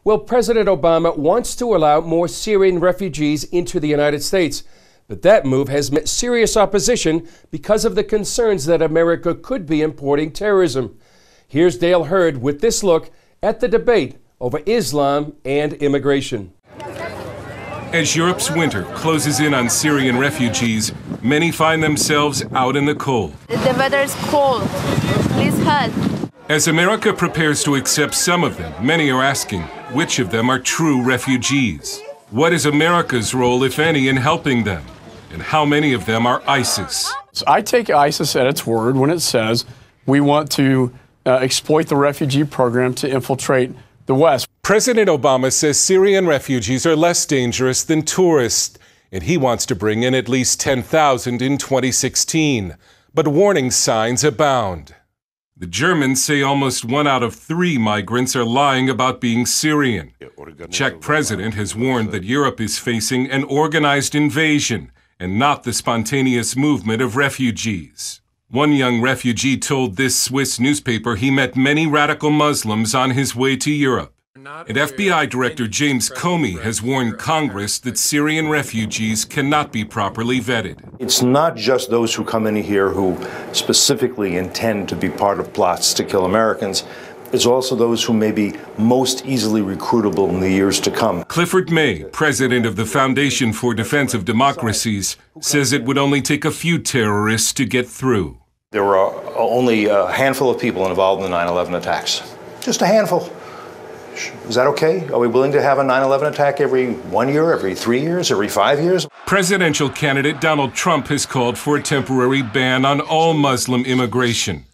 Well, President Obama wants to allow more Syrian refugees into the United States, but that move has met serious opposition because of the concerns that America could be importing terrorism. Here's Dale Hurd with this look at the debate over Islam and immigration. As Europe's winter closes in on Syrian refugees, many find themselves out in the cold. The weather is cold. Please help. As America prepares to accept some of them, many are asking, which of them are true refugees? What is America's role, if any, in helping them? And how many of them are ISIS? I take ISIS at its word when it says we want to exploit the refugee program to infiltrate the West. President Obama says Syrian refugees are less dangerous than tourists, and he wants to bring in at least 10,000 in 2016. But warning signs abound. The Germans say almost 1 out of 3 migrants are lying about being Syrian. The Czech president has warned that Europe is facing an organized invasion and not the spontaneous movement of refugees. One young refugee told this Swiss newspaper he met many radical Muslims on his way to Europe. And FBI Director James Comey has warned Congress that Syrian refugees cannot be properly vetted. It's not just those who come in here who specifically intend to be part of plots to kill Americans. It's also those who may be most easily recruitable in the years to come. Clifford May, president of the Foundation for Defense of Democracies, says it would only take a few terrorists to get through. There were only a handful of people involved in the 9/11 attacks. Just a handful. Is that okay? Are we willing to have a 9/11 attack every 1 year, every 3 years, every 5 years? Presidential candidate Donald Trump has called for a temporary ban on all Muslim immigration.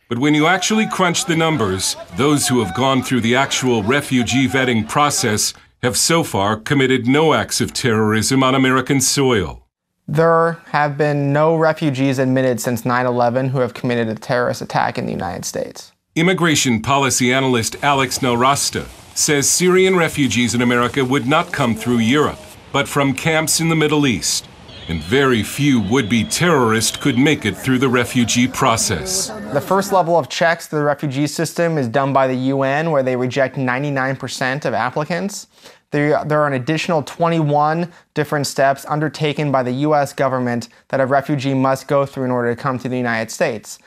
But when you actually crunch the numbers, those who have gone through the actual refugee vetting process have so far committed no acts of terrorism on American soil. There have been no refugees admitted since 9/11 who have committed a terrorist attack in the United States. Immigration policy analyst Alex Nelrasta says Syrian refugees in America would not come through Europe, but from camps in the Middle East. And very few would-be terrorists could make it through the refugee process. The first level of checks to the refugee system is done by the UN, where they reject 99% of applicants. There are an additional 21 different steps undertaken by the U.S. government that a refugee must go through in order to come to the United States.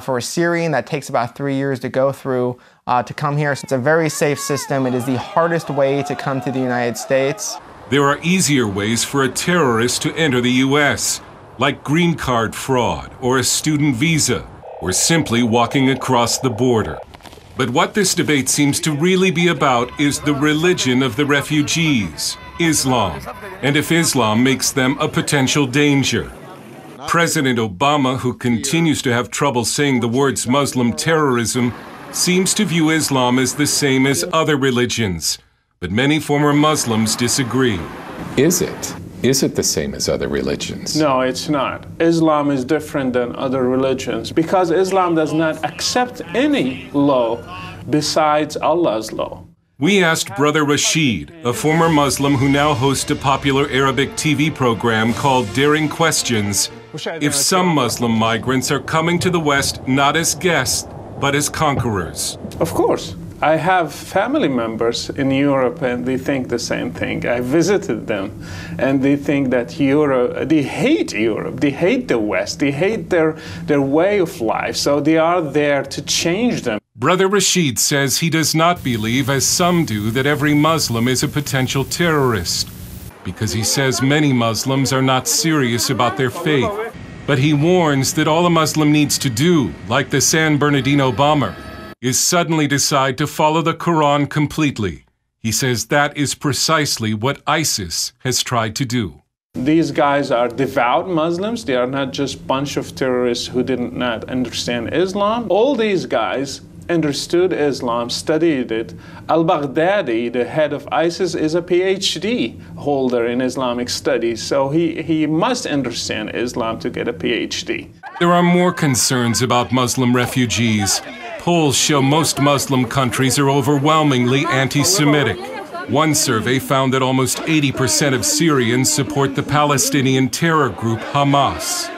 For a Syrian, that takes about 3 years to go through to come here. So it's a very safe system. It is the hardest way to come to the United States. There are easier ways for a terrorist to enter the U.S., like green card fraud or a student visa, or simply walking across the border. But what this debate seems to really be about is the religion of the refugees, Islam, and if Islam makes them a potential danger. President Obama, who continues to have trouble saying the words Muslim terrorism, seems to view Islam as the same as other religions. But many former Muslims disagree. Is it? Is it the same as other religions? No, it's not. Islam is different than other religions because Islam does not accept any law besides Allah's law. We asked Brother Rashid, a former Muslim who now hosts a popular Arabic TV program called Daring Questions, if some Muslim migrants are coming to the West not as guests, but as conquerors. Of course. I have family members in Europe and they think the same thing. I visited them and they think that Europe, they hate Europe, they hate the West, they hate their way of life, so they are there to change them. Brother Rashid says he does not believe, as some do, that every Muslim is a potential terrorist, because he says many Muslims are not serious about their faith. But he warns that all a Muslim needs to do, like the San Bernardino bomber, is suddenly decide to follow the Quran completely. He says that is precisely what ISIS has tried to do. These guys are devout Muslims. They are not just a bunch of terrorists who did not understand Islam. All these guys understood Islam, studied it. Al-Baghdadi, the head of ISIS, is a PhD holder in Islamic studies, so he must understand Islam to get a PhD. There are more concerns about Muslim refugees. Polls show most Muslim countries are overwhelmingly anti-Semitic. One survey found that almost 80% of Syrians support the Palestinian terror group Hamas.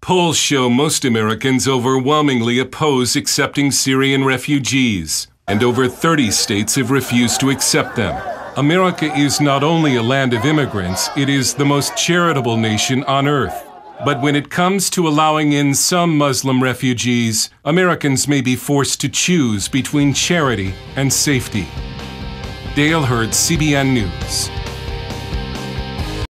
Polls show most Americans overwhelmingly oppose accepting Syrian refugees. and over 30 states have refused to accept them. America is not only a land of immigrants, it is the most charitable nation on earth. But when it comes to allowing in some Muslim refugees, Americans may be forced to choose between charity and safety. Dale Hurd, CBN News.